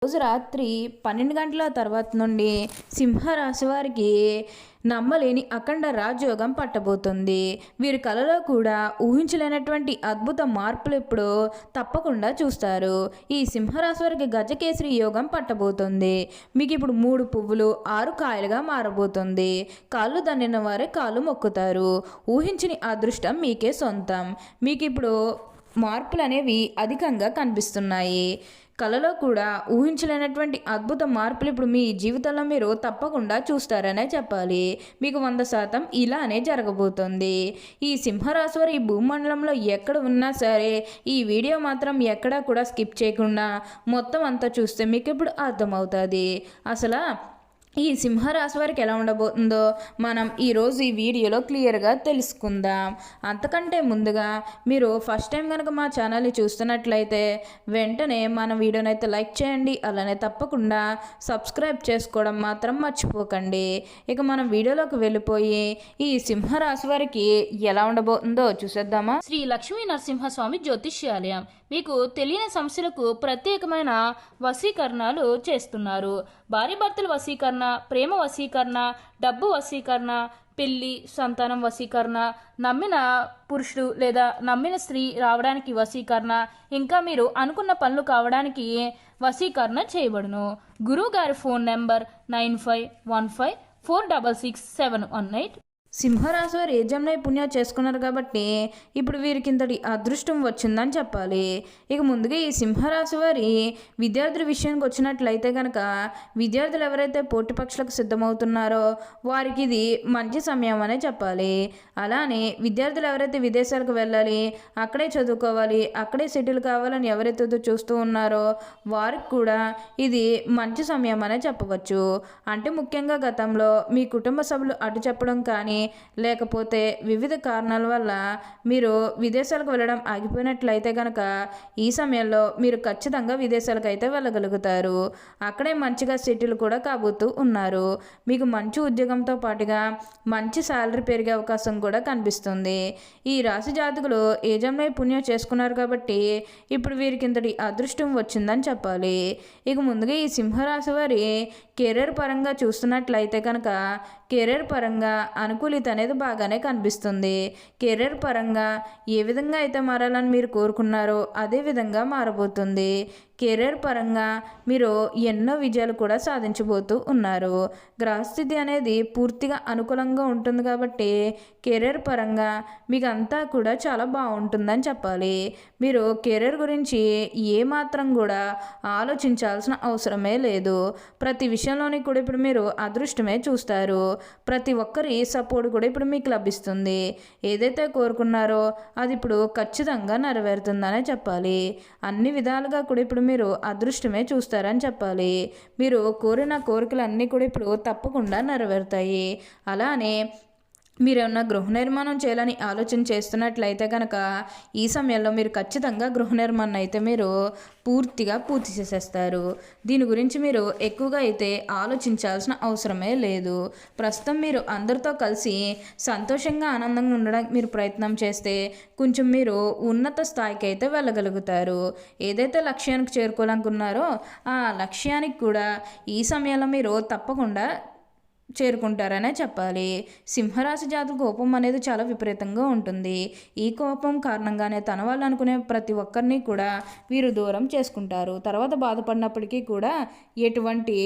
రోజు రాత్రి 12 గంటల తర్వాత నుండి సింహరాశి వారికి నమ్మలేని అఖండ రాజయోగం పట్టబోతుంది. వీరి కలలో కూడా ఊహించలేనటువంటి అద్భుత మార్పులు ఇప్పుడు తప్పకుండా చూస్తారు. ఈ సింహరాశి వారికి గజకేసరి యోగం పట్టబోతుంది. మీకు ఇప్పుడు 3 పువ్వులు 6 కాయలుగా మారబోతుంది. కాళ్ళు దండిన వారే కాళ్ళు మొక్కుతారు. ఊహించని అదృష్టం మీకే సొంతం. మీకు ఇప్పుడు మార్పులు అనేవి అధికంగా కనిపిస్తున్నాయి. కలలో కూడా ఊహించలేనటువంటి అద్భుత మార్పులు ఇప్పుడు మీ జీవితంలో మీరు తప్పకుండా చూస్తారనే చెప్పాలి. మీకు 100% ఇలానే జరగబోతుంది. ఈ సింహరాశి వారు ఈ భూమండలంలో ఎక్కడ ఉన్నా సరే ఈ వీడియో మాత్రం ఎక్కడా కూడా స్కిప్ చేయకుండా మొత్తం అంతా చూస్తే మీకు ఇప్పుడు అర్థమవుతుంది. అసలు ఈ సింహరాశి వారికి ఎలా ఉండబోతుందో మనం ఈరోజు ఈ వీడియోలో క్లియర్గా తెలుసుకుందాం. అంతకంటే ముందుగా మీరు ఫస్ట్ టైం కనుక మా ఛానల్ని చూస్తున్నట్లయితే వెంటనే మన వీడియోని అయితే లైక్ చేయండి. అలానే తప్పకుండా సబ్స్క్రైబ్ చేసుకోవడం మాత్రం మర్చిపోకండి. ఇక మనం వీడియోలోకి వెళ్ళిపోయి ఈ సింహరాశి వారికి ఎలా ఉండబోతుందో చూసేద్దామా. శ్రీ లక్ష్మీ నరసింహస్వామి జ్యోతిష్యాలయం మీకు తెలియని సమస్యలకు ప్రత్యేకమైన వశీకరణాలు చేస్తున్నారు. భార్యాభర్తల వశీకరణ, ప్రేమ వశీకరణ, డబ్బు వశీకరణ, పెళ్లి, సంతానం వశీకరణ, నమ్మిన పురుషుడు లేదా నమ్మిన స్త్రీ రావడానికి వశీకరణ, ఇంకా మీరు అనుకున్న పనులు కావడానికి వశీకరణ చేయబడును. గురువు గారి ఫోన్ నెంబర్ 9515466718. సింహరాశి వారు ఏ జన్మ పుణ్యం చేసుకున్నారు కాబట్టి ఇప్పుడు వీరికి ఇంతటి అదృష్టం వచ్చిందని చెప్పాలి. ఇక ముందుగా ఈ సింహరాశి వారి విద్యార్థుల విషయానికి వచ్చినట్లయితే కనుక విద్యార్థులు ఎవరైతే పోటీ పరీక్షలకు సిద్ధమవుతున్నారో వారికి ఇది మంచి సమయం అనే చెప్పాలి. అలానే విద్యార్థులు ఎవరైతే విదేశాలకు వెళ్ళాలి, అక్కడే చదువుకోవాలి, అక్కడే సెటిల్ కావాలని ఎవరైతే చూస్తూ ఉన్నారో వారికి కూడా ఇది మంచి సమయం అనే చెప్పవచ్చు. అంటే ముఖ్యంగా గతంలో మీ కుటుంబ సభ్యులు అటు చెప్పడం కానీ లేకపోతే వివిధ కారణాల వల్ల మీరు విదేశాలకు వెళ్ళడం ఆగిపోయినట్లయితే కనుక ఈ సమయంలో మీరు ఖచ్చితంగా విదేశాలకు అయితే వెళ్ళగలుగుతారు. అక్కడే మంచిగా సెటిల్ కూడా కాబోతూ ఉన్నారు. మీకు మంచి ఉద్యోగంతో పాటుగా మంచి శాలరీ పెరిగే అవకాశం కూడా కనిపిస్తుంది. ఈ రాశి జాతకులు ఏ జన్మ పుణ్యం చేసుకున్నారు కాబట్టి ఇప్పుడు వీరికి ఇంతటి అదృష్టం వచ్చిందని చెప్పాలి. ఇక ముందుగా ఈ సింహరాశి వారి కెరీర్ పరంగా చూస్తున్నట్లయితే కనుక కెరీర్ పరంగా అనుకూలిత అనేది బాగానే కనిపిస్తుంది. కెరీర్ పరంగా ఏ విధంగా అయితే మారాలని మీరు కోరుకున్నారో అదే విధంగా మారబోతుంది. కెరీర్ పరంగా మీరు ఎన్నో విజయాలు కూడా సాధించబోతూ ఉన్నారు. గ్రహస్థితి అనేది పూర్తిగా అనుకూలంగా ఉంటుంది కాబట్టి కెరీర్ పరంగా మీకు అంతా కూడా చాలా బాగుంటుందని చెప్పాలి. మీరు కెరీర్ గురించి ఏమాత్రం కూడా ఆలోచించాల్సిన అవసరమే లేదు. ప్రతి విషయంలోని కూడా ఇప్పుడు మీరు అదృష్టమే చూస్తారు. ప్రతి ఒక్కరి సపోర్ట్ కూడా ఇప్పుడు మీకు లభిస్తుంది. ఏదైతే కోరుకున్నారో అది ఇప్పుడు ఖచ్చితంగా నెరవేరుతుందనే చెప్పాలి. అన్ని విధాలుగా కూడా ఇప్పుడు మీరు అదృష్టమే చూస్తారని చెప్పాలి. మీరు కోరిన కోరికలన్నీ కూడా ఇప్పుడు తప్పకుండా నెరవేరుతాయి. అలానే మీరేమన్నా గృహ నిర్మాణం చేయాలని ఆలోచన చేస్తున్నట్లయితే కనుక ఈ సమయంలో మీరు ఖచ్చితంగా గృహ నిర్మాణం అయితే మీరు పూర్తిగా పూర్తి చేసేస్తారు. దీని గురించి మీరు ఎక్కువగా అయితే ఆలోచించాల్సిన అవసరమే లేదు. ప్రస్తుతం మీరు అందరితో కలిసి సంతోషంగా ఆనందంగా ఉండడానికి మీరు ప్రయత్నం చేస్తే కొంచెం మీరు ఉన్నత స్థాయికి అయితే వెళ్ళగలుగుతారు. ఏదైతే లక్ష్యానికి చేరుకోవాలనుకున్నారో ఆ లక్ష్యానికి కూడా ఈ సమయంలో మీరు తప్పకుండా చేరుకుంటారనే చెప్పాలి. సింహరాశి జాతకు కోపం అనేది చాలా విపరీతంగా ఉంటుంది. ఈ కోపం కారణంగానే తన వాళ్ళు అనుకునే ప్రతి ఒక్కరిని కూడా వీరు దూరం చేసుకుంటారు. తర్వాత బాధపడినప్పటికీ కూడా ఎటువంటి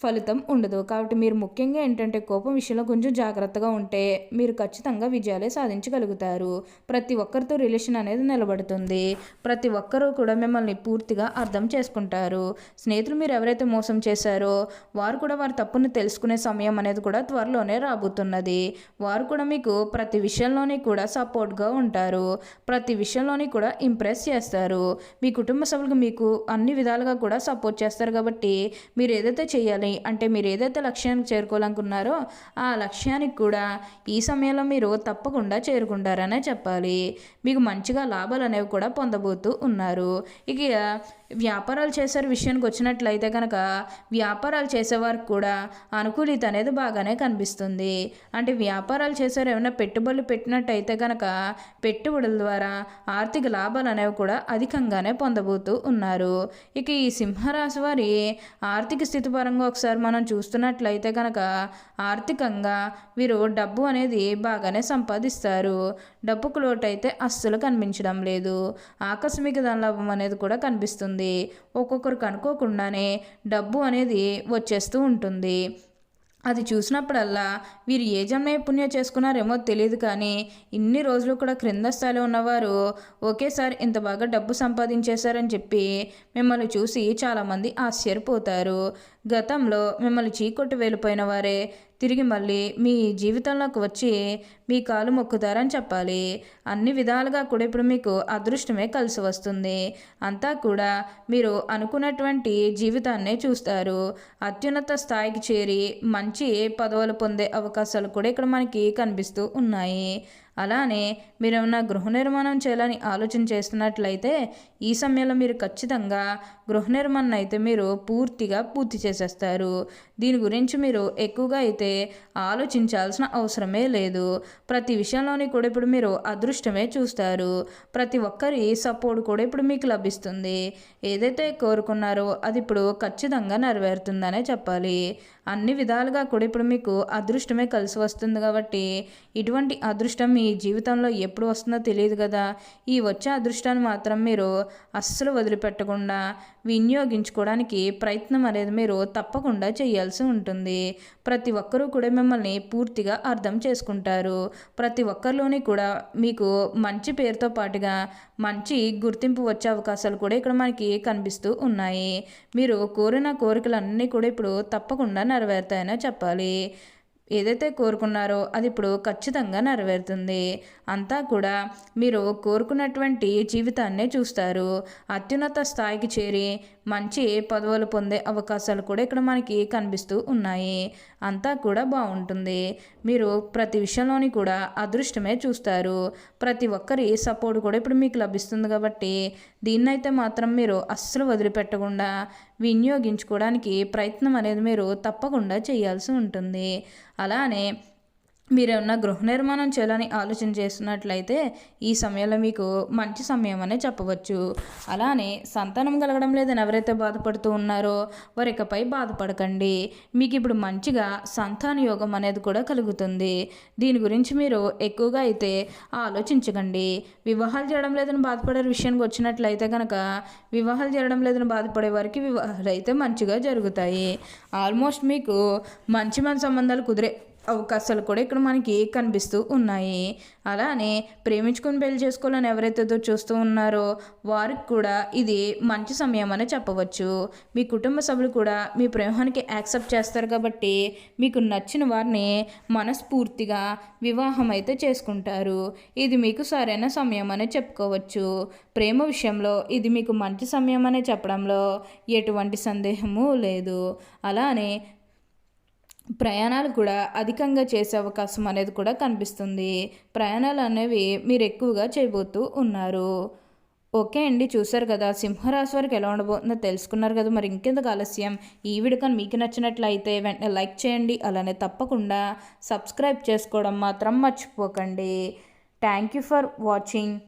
ఫలితం ఉండదు. కాబట్టి మీరు ముఖ్యంగా ఏంటంటే కోపం విషయంలో కొంచెం జాగ్రత్తగా ఉంటే మీరు ఖచ్చితంగా విజయాలే సాధించగలుగుతారు. ప్రతి ఒక్కరితో రిలేషన్ అనేది నిలబడుతుంది. ప్రతి ఒక్కరూ కూడా మిమ్మల్ని పూర్తిగా అర్థం చేసుకుంటారు. స్నేహితులు మీరు ఎవరైతే మోసం చేశారో వారు కూడా వారి తప్పును తెలుసుకునే సమయం అనేది కూడా త్వరలోనే రాబోతున్నది. వారు కూడా మీకు ప్రతి విషయంలోని కూడా సపోర్ట్గా ఉంటారు. ప్రతి విషయంలోని కూడా ఇంప్రెస్ చేస్తారు. మీ కుటుంబ సభ్యులకు మీకు అన్ని విధాలుగా కూడా సపోర్ట్ చేస్తారు. కాబట్టి మీరు ఏదైతే చేయాలి అంటే మీరు ఏదైతే లక్ష్యానికి చేరుకోవాలనుకున్నారో ఆ లక్ష్యానికి కూడా ఈ సమయంలో మీరు తప్పకుండా చేరుకుంటారనే చెప్పాలి. మీకు మంచిగా లాభాలు అనేవి కూడా పొందబోతూ ఉన్నారు. ఇక వ్యాపారాలు చేసే విషయానికి వచ్చినట్లయితే కనుక వ్యాపారాలు చేసేవారికి కూడా అనుకూలిత అనేది బాగానే కనిపిస్తుంది. అంటే వ్యాపారాలు చేసేవారు ఏమైనా పెట్టుబడులు పెట్టినట్టయితే కనుక పెట్టుబడుల ద్వారా ఆర్థిక లాభాలు అనేవి కూడా అధికంగానే పొందబోతూ ఉన్నారు. ఇక ఈ సింహరాశి వారి ఆర్థిక స్థితి పరంగా ఒకసారి మనం చూస్తున్నట్లయితే కనుక ఆర్థికంగా వీరు డబ్బు అనేది బాగానే సంపాదిస్తారు. డబ్బుకు లోటు అయితే అస్సలు కనిపించడం లేదు. ఆకస్మిక ధనలాభం అనేది కూడా కనిపిస్తుంది. ఒక్కొక్కరికి అనుకోకుండానే డబ్బు అనేది వచ్చేస్తూ ఉంటుంది. అది చూసినప్పుడల్లా వీరు ఏ జన్మ పుణ్యం చేసుకున్నారేమో తెలియదు, కానీ ఇన్ని రోజులు కూడా క్రింద స్థాయిలో ఉన్నవారు ఒకేసారి ఇంత బాగా డబ్బు సంపాదించేశారని చెప్పి మిమ్మల్ని చూసి చాలామంది ఆశ్చర్యపోతారు. గతంలో మిమ్మల్ని చీకొట్టి వెళ్ళిపోయిన వారే తిరిగి మళ్ళీ మీ జీవితంలోకి వచ్చి మీ కాలు మొక్కుతారని చెప్పాలి. అన్ని విధాలుగా కూడా ఇప్పుడు మీకు అదృష్టమే కలిసి వస్తుంది. అంతా కూడా మీరు అనుకున్నటువంటి జీవితాన్నే చూస్తారు. అత్యున్నత స్థాయికి చేరి మంచి పదవులు పొందే అవకాశాలు కూడా ఇక్కడ మనకి కనిపిస్తూ ఉన్నాయి. అలానే మీరు ఏమన్నా గృహ నిర్మాణం చేయాలని ఆలోచన చేస్తున్నట్లయితే ఈ సమయంలో మీరు ఖచ్చితంగా గృహ నిర్మాణం అయితే మీరు పూర్తి చేసేస్తారు. దీని గురించి మీరు ఎక్కువగా అయితే ఆలోచించాల్సిన అవసరమే లేదు. ప్రతి విషయంలోని కూడా ఇప్పుడు మీరు అదృష్టమే చూస్తారు. ప్రతి ఒక్కరి సపోర్ట్ కూడా ఇప్పుడు మీకు లభిస్తుంది. ఏదైతే కోరుకున్నారో అది ఇప్పుడు ఖచ్చితంగా నెరవేరుతుందనే చెప్పాలి. అన్ని విధాలుగా కూడా ఇప్పుడు మీకు అదృష్టమే కలిసి వస్తుంది. కాబట్టి ఇటువంటి అదృష్టం మీ జీవితంలో ఎప్పుడు వస్తుందో తెలియదు కదా. ఈ వచ్చే అదృష్టాన్ని మాత్రం మీరు అస్సలు వదిలిపెట్టకుండా వినియోగించుకోవడానికి ప్రయత్నం అనేది మీరు తప్పకుండా చేయాల్సి ఉంటుంది. ప్రతి ఒక్కరూ కూడా మిమ్మల్ని పూర్తిగా అర్థం చేసుకుంటారు. ప్రతి ఒక్కరిలోని కూడా మీకు మంచి పేరుతో పాటుగా మంచి గుర్తింపు వచ్చే అవకాశాలు కూడా ఇక్కడ మనకి కనిపిస్తూ ఉన్నాయి. మీరు కోరిన కోరికలన్నీ కూడా ఇప్పుడు తప్పకుండా నెరవేరుతాయనే చెప్పాలి. ఏదైతే కోరుకున్నారో అది ఇప్పుడు ఖచ్చితంగా నెరవేరుతుంది. అంతా కూడా మీరు కోరుకున్నటువంటి జీవితాన్నే చూస్తారు. అత్యున్నత స్థాయికి చేరి మంచి పదవులు పొందే అవకాశాలు కూడా ఇక్కడ మనకి కనిపిస్తూ ఉన్నాయి. అంతా కూడా బాగుంటుంది. మీరు ప్రతి విషయంలోని కూడా అదృష్టమే చూస్తారు. ప్రతి ఒక్కరి సపోర్ట్ కూడా ఇప్పుడు మీకు లభిస్తుంది. కాబట్టి దీన్నైతే మాత్రం మీరు అస్సలు వదిలిపెట్టకుండా వినియోగించుకోవడానికి ప్రయత్నం అనేది మీరు తప్పకుండా చేయాల్సి ఉంటుంది. అలానే మీరేమన్నా గృహ నిర్మాణం చేయాలని ఆలోచన చేస్తున్నట్లయితే ఈ సమయంలో మీకు మంచి సమయం అనే చెప్పవచ్చు. అలానే సంతానం కలగడం లేదని ఎవరైతే బాధపడుతూ ఉన్నారో వారికపై బాధపడకండి. మీకు ఇప్పుడు మంచిగా సంతాన యోగం అనేది కూడా కలుగుతుంది. దీని గురించి మీరు ఎక్కువగా అయితే ఆలోచించకండి. వివాహాలు చేయడం లేదని బాధపడే విషయానికి వచ్చినట్లయితే కనుక వివాహాలు చేయడం లేదని బాధపడే వారికి వివాహాలు అయితే మంచిగా జరుగుతాయి. ఆల్మోస్ట్ మీకు మంచి సంబంధాలు కుదిరే అవకాశాలు కూడా ఇక్కడ మనకి కనిపిస్తూ ఉన్నాయి. అలానే ప్రేమించుకొని పెళ్లి చేసుకోవాలని ఎవరైతే చూస్తూ ఉన్నారో వారికి కూడా ఇది మంచి సమయం అని చెప్పవచ్చు. మీ కుటుంబ సభ్యులు కూడా మీ ప్రేమానికి యాక్సెప్ట్ చేస్తారు. కాబట్టి మీకు నచ్చిన వారిని మనస్ఫూర్తిగా వివాహం అయితే చేసుకుంటారు. ఇది మీకు సరైన సమయం అనే చెప్పుకోవచ్చు. ప్రేమ విషయంలో ఇది మీకు మంచి సమయం అనే చెప్పడంలో ఎటువంటి సందేహము లేదు. అలానే ప్రయాణాలు కూడా అధికంగా చేసే అవకాశం అనేది కూడా కనిపిస్తుంది. ప్రయాణాలు అనేవి మీరు ఎక్కువగా చేయబోతూ ఉన్నారు. ఓకే అండి, చూసారు కదా సింహరాశి వారికి ఎలా ఉండబోతుందో తెలుసుకున్నారు కదా. మరి ఇంకెందుకు ఆలస్యం, ఈ వీడియో కానీ మీకు నచ్చినట్లయితే వెంటనే లైక్ చేయండి. అలానే తప్పకుండా సబ్స్క్రైబ్ చేసుకోవడం మాత్రం మర్చిపోకండి. Thank you for watching.